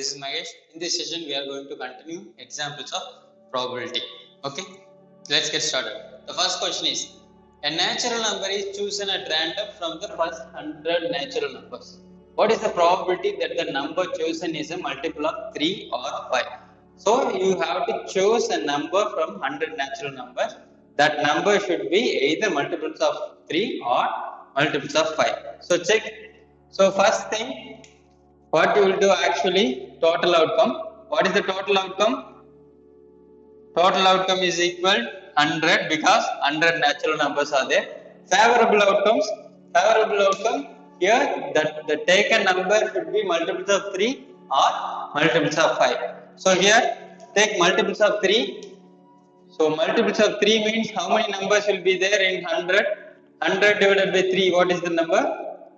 this is Mahesh. In this session, we are going to continue examples of probability. Okay, let's get started. The first question is: a natural number is chosen at random from the first 100 natural numbers. What is the probability that the number chosen is a multiple of 3 or 5? So you have to choose a number from 100 natural numbers. That number should be either multiples of 3 or multiples of 5. So check. So first thing, what you will do actually, total outcome. What is the total outcome? Total outcome is equal 100 because 100 natural numbers are there. Favorable outcome here, that the taken number should be multiples of 3 or multiples of 5. So here take multiples of 3. So multiples of 3 means how many numbers will be there in 100? 100 divided by 3, what is the number?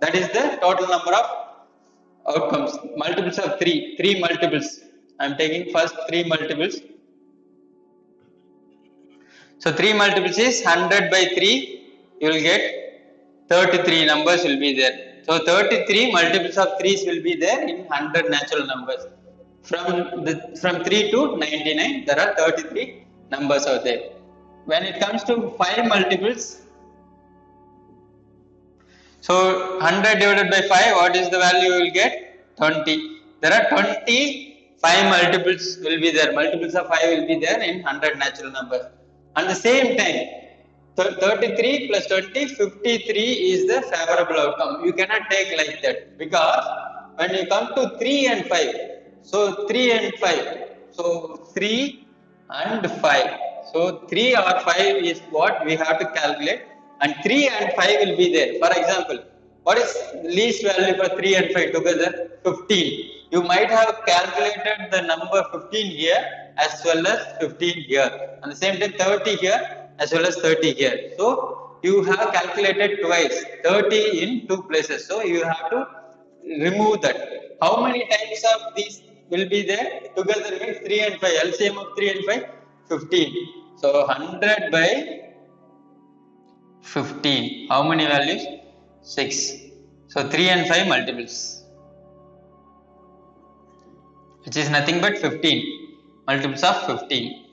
That is the total number of outcomes. Multiples of 3 multiples. I am taking first 3 multiples. So 3 multiples is 100 by 3, you will get 33 numbers will be there. So 33 multiples of 3's will be there in 100 natural numbers. From 3 to 99, there are 33 numbers out there. When it comes to 5 multiples, so 100 divided by 5, what is the value you will get? 20. There are 25 multiples will be there. Multiples of 5 will be there in 100 natural numbers. At the same time, 33 plus 20, 53 is the favorable outcome. You cannot take like that because when you come to 3 and 5, so 3 and 5, so 3 and 5. So 3 or 5 is what we have to calculate, and 3 and 5 will be there. For example, what is least value for 3 and 5 together? 15. You might have calculated the number 15 here as well as 15 here. At the same time 30 here as well as 30 here. So you have calculated twice, 30 in 2 places. So you have to remove that. How many times of these will be there? Together means 3 and 5. LCM of 3 and 5, 15. So 100 by 15. How many values? 6. So 3 and 5 multiples, which is nothing but 15. Multiples of 15.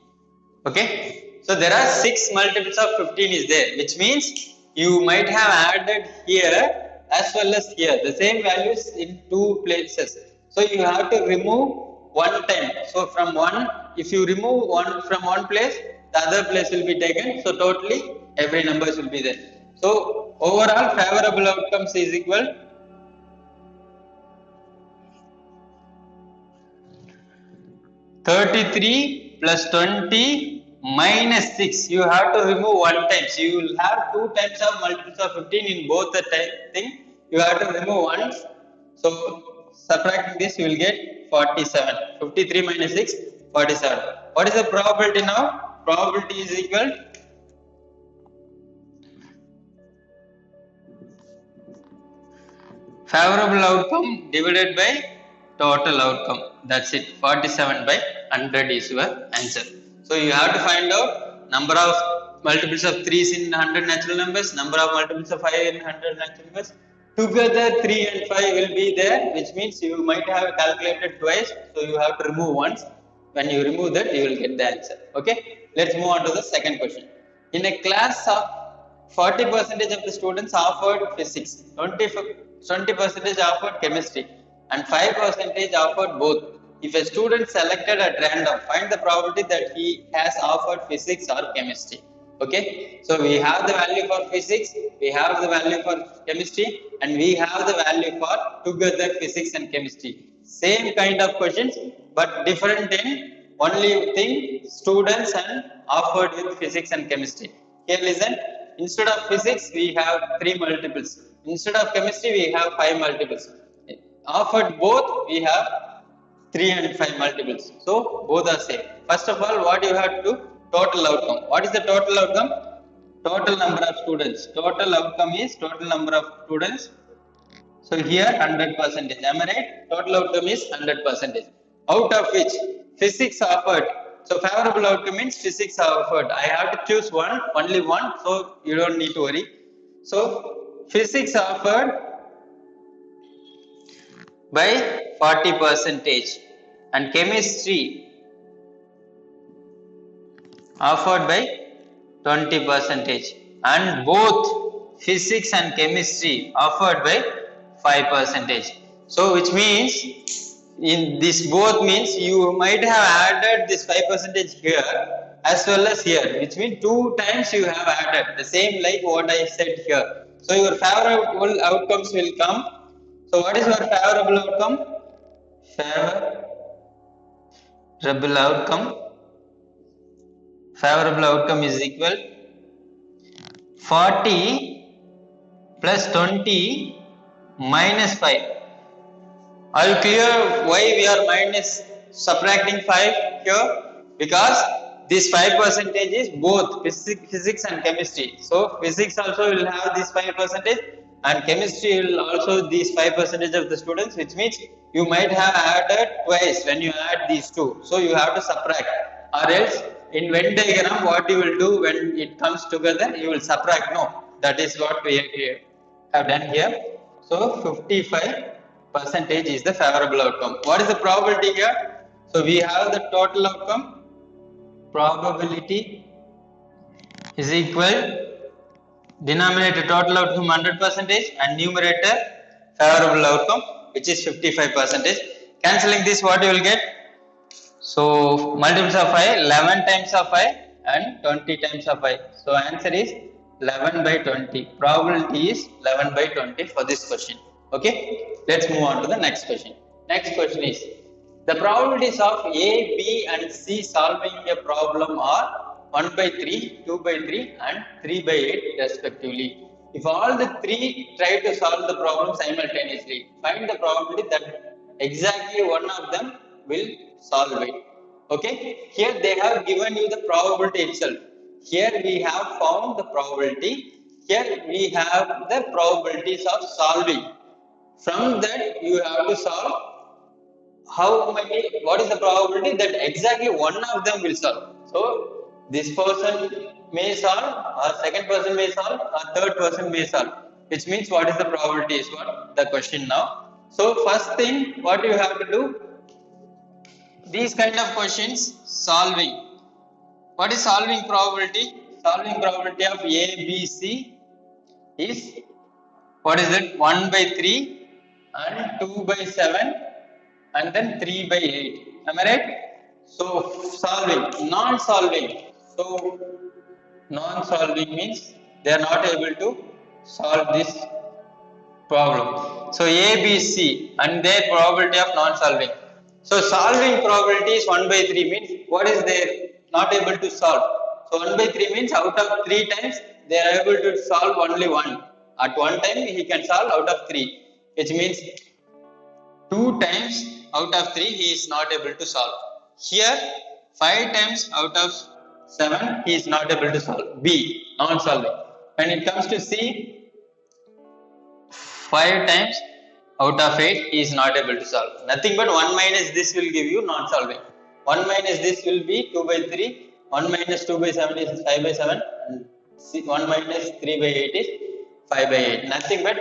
Okay. So there are 6 multiples of 15 is there, which means you might have added here as well as here the same values in 2 places. So you have to remove one time. So from one, if you remove one from one place, the other place will be taken. So totally every numbers will be there. So overall favorable outcomes is equal 33 plus 20 minus 6. You have to remove one time. So you will have 2 times of multiples of 15 in both the thing. You have to remove once. So subtracting this, you will get 47. 53 minus 6, 47. What is the probability now? Probability is equal favorable outcome divided by total outcome. That's it. 47 by 100 is your answer. So you have to find out number of multiples of 3's in 100 natural numbers, number of multiples of 5 in 100 natural numbers. Together 3 and 5 will be there, which means you might have calculated twice. So you have to remove once. When you remove that, you will get the answer. Okay. Let's move on to the second question. In a class of 40% of the students offered physics, 20% offered chemistry, and 5% offered both. If a student selected at random, find the probability that he has offered physics or chemistry. Okay, so we have the value for physics, we have the value for chemistry, and we have the value for together physics and chemistry. Same kind of questions, but different in only thing students and offered with physics and chemistry. Here listen, instead of physics we have 3 multiples. Instead of chemistry we have 5 multiples. Offered both we have 3 and 5 multiples. So both are same. First of all, what you have to do? Total outcome. What is the total outcome? Total number of students. Total outcome is total number of students. So here 100%. Am I right? Total outcome is 100%. Out of which physics offered. So favorable outcome means physics offered. I have to choose one, only one. So you don't need to worry. So physics offered by 40%. and chemistry offered by 20%, and both physics and chemistry offered by 5%. So which means in this both means you might have added this 5% here as well as here, which means 2 times you have added the same like what I said here. So your favorable outcomes will come. So what is your favorable outcome? Favorable outcome. Favorable outcome is equal 40 plus 20 minus 5. Are you clear why we are minus subtracting 5 here? Because this 5% is both physics and chemistry. So physics also will have this 5% and chemistry will also this 5% of the students, which means you might have added twice when you add these two. So you have to subtract, or else in Venn diagram what you will do when it comes together, you will subtract. No, that is what we have done here. So 55% is the favorable outcome. What is the probability here? So we have the total outcome. Probability is equal denominator total outcome 100% and numerator favorable outcome, which is 55%. Cancelling this, what you will get? So multiples of 5, 11 times of 5 and 20 times of 5. So answer is 11 by 20. Probability is 11 by 20 for this question. Okay, let's move on to the next question. Next question is, the probabilities of A, B and C solving a problem are 1 by 3, 2 by 3 and 3 by 8 respectively. If all the three try to solve the problem simultaneously, find the probability that exactly one of them will solve it. Okay, here they have given you the probability itself. Here we have found the probability. Here we have the probabilities of solving. From that you have to solve how many, what is the probability that exactly one of them will solve. So this person may solve, or second person may solve, or third person may solve, which means what is the probability is what the question now. So first thing what you have to do, these kind of questions solving. What is solving probability? Solving probability of A, B, C is, what is it? 1 by 3 and 2 by 7 and then 3 by 8. Am I right? So solving, non-solving. So non-solving means they are not able to solve this problem. So A, B, C and their probability of non-solving. So solving probability is 1 by 3 means what is they not able to solve. So 1 by 3 means out of 3 times they are able to solve only 1. At one time he can solve out of 3, which means 2 times out of 3 he is not able to solve. Here 5 times out of 7 he is not able to solve. B, non-solving. When it comes to C, 5 times out of 8 he is not able to solve. Nothing but 1 minus this will give you non-solving. 1 minus this will be 2 by 3. 1 minus 2 by 7 is 5 by 7. And 1 minus 3 by 8 is 5 by 8. Nothing but,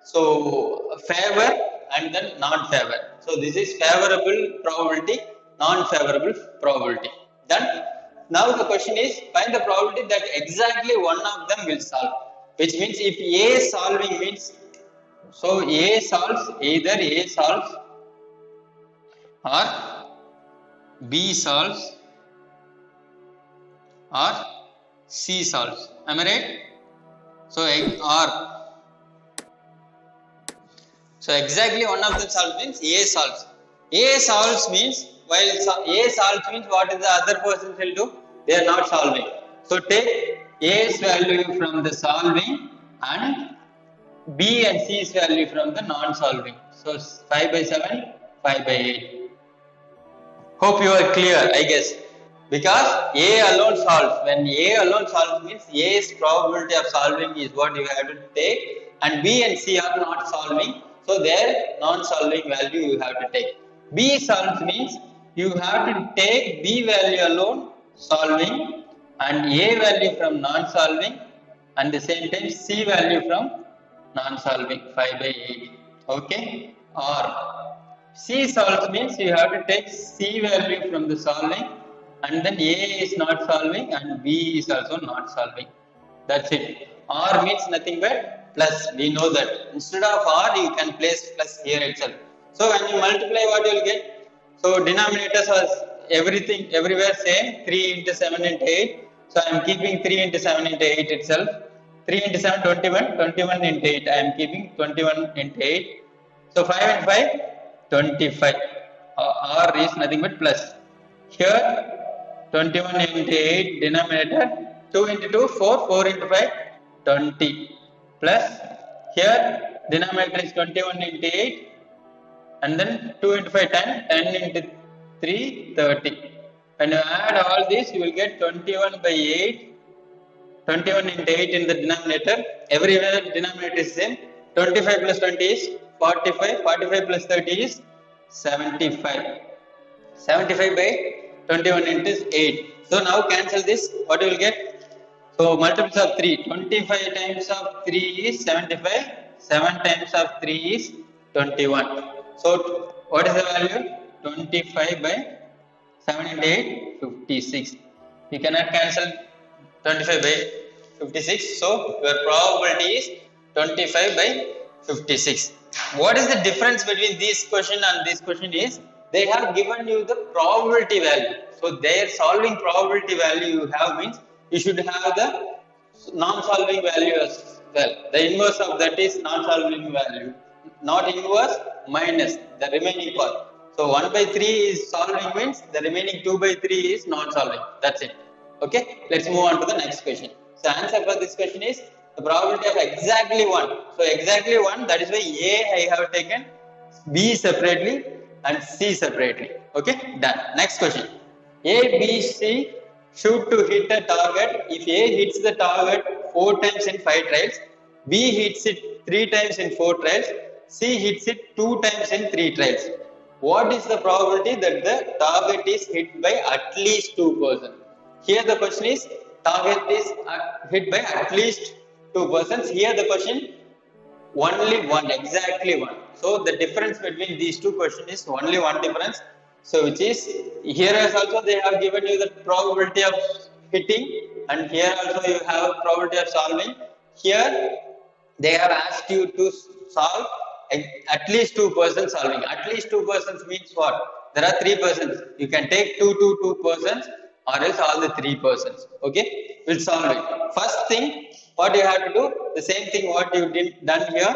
so favor and then non-favor. So this is favorable probability, non-favorable probability. Done. Now the question is, find the probability that exactly one of them will solve. Which means if A solving means, so A solves, either A solves or B solves or C solves. Am I right? So exactly one of them solves means A solves. A solves means, while A solves means what is the other person will do? They are not solving. So take A's value from the solving and B and C's value from the non-solving. So 5 by 7, 5 by 8. Hope you are clear, I guess. Because A alone solves. When A alone solves means A's probability of solving is what you have to take, and B and C are not solving. So their non-solving value you have to take. B solves means you have to take B value alone solving and A value from non-solving, and the same time C value from non-solving 5 by 8. Okay? Or C solves means you have to take C value from the solving, and then A is not solving and B is also not solving. That's it. R means nothing but plus. We know that. Instead of R, you can place plus here itself. So when you multiply, what you will get? So denominators are everything everywhere same. 3 into 7 into 8. So I am keeping 3 into 7 into 8 itself. 3 into 7, 21. 21 into 8. I am keeping 21 into 8. So 5 and 5, 25. R is nothing but plus. Here 21 into 8 denominator, 2 into 2, 4, 4 into 5, 20. Plus here denominator is 21 into 8 and then 2 into 5, 10, 10 into 3, 30. When you add all this, you will get 21 by 8, 21 into 8 in the denominator. Everywhere denominator is same. 25 plus 20 is 45. 45 plus 30 is 75. 75 by 21 into 8. So now cancel this. What you will get? So multiples of 3. 25 times of 3 is 75. 7 times of 3 is 21. So what is the value? 25 by 7 into 8, 56. You cannot cancel 25 by 56. So your probability is 25 by 56. What is the difference between this question and this question is they have given you the probability value. So their solving probability value you have means you should have the non-solving value as well. The inverse of that is non-solving value. Not inverse minus the remaining part. So 1 by 3 is solving means the remaining 2 by 3 is non-solving. That's it. Okay. Let's move on to the next question. So answer for this question is the probability of exactly 1. So exactly 1, that is why A I have taken, B separately and C separately. Okay. Done. Next question. A, B, C shoot to hit a target. If A hits the target 4 times in 5 trials, B hits it 3 times in 4 trials, C hits it 2 times in 3 trials. What is the probability that the target is hit by at least 2 persons? Here the question is target is hit by at least 2 persons. Here the question only one, exactly one. So the difference between these two questions is only one difference. So which is here as also they have given you the probability of hitting, and here also you have probability of solving. Here they have asked you to solve at least 2 persons solving. At least 2 persons means what? There are 3 persons. You can take 2 persons or else all the 3 persons. Okay, we'll solve it. First thing, what you have to do, the same thing what you did done here.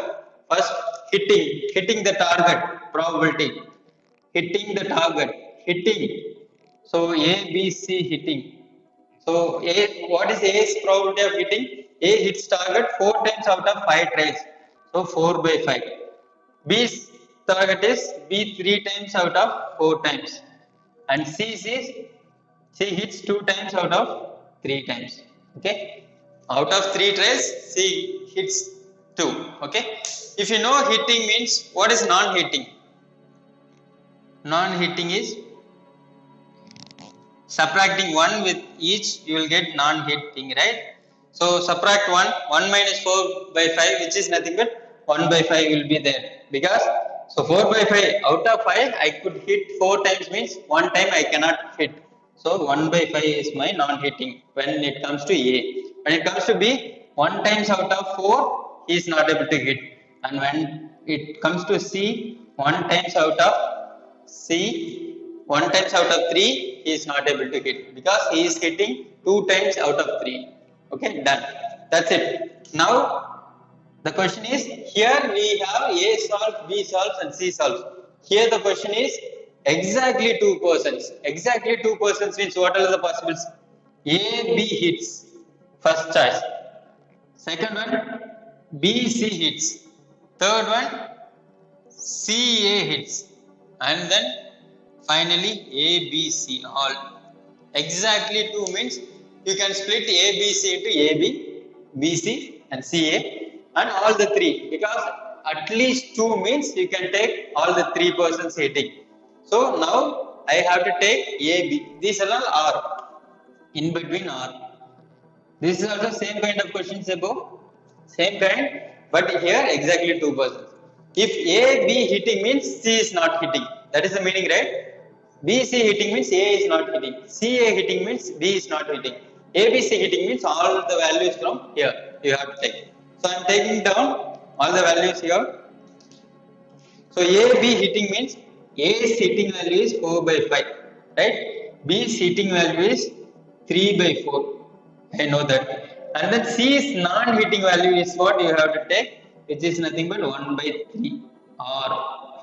First, hitting the target probability. Hitting the target, hitting. So A, B, C hitting. So A, what is A's probability of hitting? A hits target 4 times out of 5 tries. So 4 by 5. B's target is B 3 times out of 4 times. And C's is C hits 2 times out of 3 times. Okay. Out of 3 tries, C hits 2. Okay. If you know hitting means, what is non-hitting? Non-hitting is subtracting 1 with each, you will get non-hitting, right? So subtract 1, 1 minus 4 by 5, which is nothing but 1 by 5 will be there. Because, so 4 by 5, out of 5, I could hit 4 times means 1 time I cannot hit. So 1 by 5 is my non-hitting when it comes to A. When it comes to B, 1 times out of 4, he is not able to hit. And when it comes to C, 1 times out of C, 1 times out of 3, he is not able to hit because he is hitting 2 times out of 3. Okay, done. That's it. Now, the question is, here we have A solves, B solves and C solves. Here the question is, exactly 2 persons. Exactly 2 persons means what are the possibles? A, B hits. First choice. Second one, B, C hits. Third one, C, A hits. And then finally A, B, C all. Exactly 2 means you can split A, B, C into A, B, B, C and C, A and all the 3, because at least 2 means you can take all the 3 persons hitting. So now I have to take A, B. These are all R. In between R. This is also same kind of questions above. Same kind, but here exactly 2 persons. If A, B hitting means C is not hitting. That is the meaning, right? B, C hitting means A is not hitting. C, A hitting means B is not hitting. A, B, C hitting means all the values from here you have to take. So I am taking down all the values here. So A, B hitting means A's hitting value is 4 by 5, right? B's hitting value is 3 by 4. I know that. And then C's non-hitting value is what you have to take, which is nothing but 1 by 3, or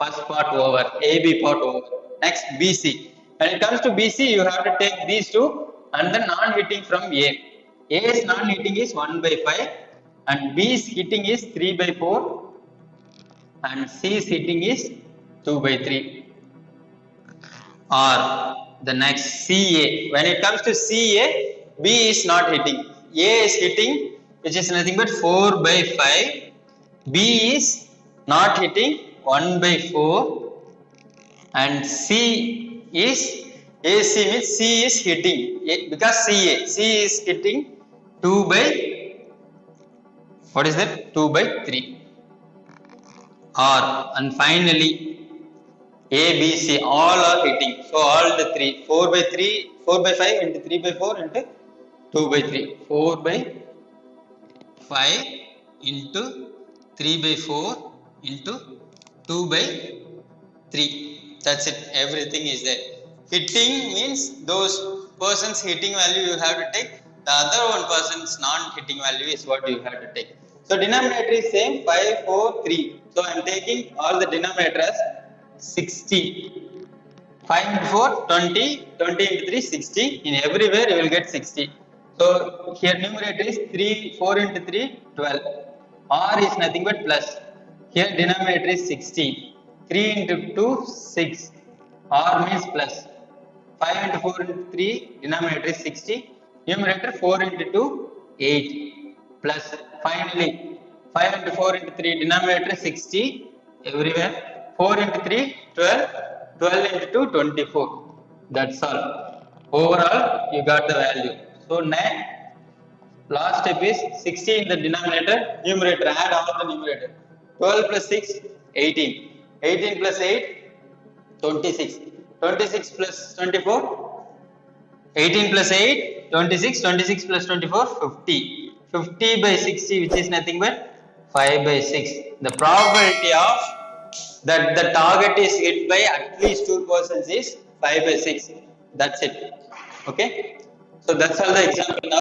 first part over, AB part over. Next, BC. When it comes to BC, you have to take these two and the non-hitting from A. A's non-hitting is 1 by 5 and B's hitting is 3 by 4 and C's hitting is 2 by 3. Or the next, CA. When it comes to CA, B is not hitting. A is hitting, which is nothing but 4 by 5. B is not hitting, 1 by 4. And C is, AC means C is hitting. Because C is hitting 2 by, what is that? 2 by 3. Or, and finally, A, B, C, all are hitting. So all the three, 4 by 3, 4 by 5 into 3 by 4 into 2 by 3. 4 by 5 into 3 by 4 into 2 by 3. That's it. Everything is there. Hitting means those persons hitting value you have to take. The other one person's non-hitting value is what you have to take. So denominator is same, 5, 4, 3. So I am taking all the denominator as 60. 5 into 4, 20, 20 into 3, 60. In everywhere you will get 60. So here numerator is 3, 4 into 3, 12. R is nothing but plus. Here denominator is 60. 3 into 2, 6. R means plus. 5 into 4 into 3, denominator is 60. Numerator 4 into 2, 8. Plus finally 5 into 4 into 3, denominator 60 everywhere. 4 into 3, 12. 12 into 2, 24. That's all. Overall, you got the value. So next, last step is 60 in the denominator, numerator, add all the numerator. 12 plus 6, 18. 18 plus 8, 26. 26 plus 24, 18 plus 8, 26. 26 plus 24, 50. 50 by 60, which is nothing but 5 by 6. The probability of that the target is hit by at least 2 persons is 5 by 6. That's it. Okay. So that's all the example now.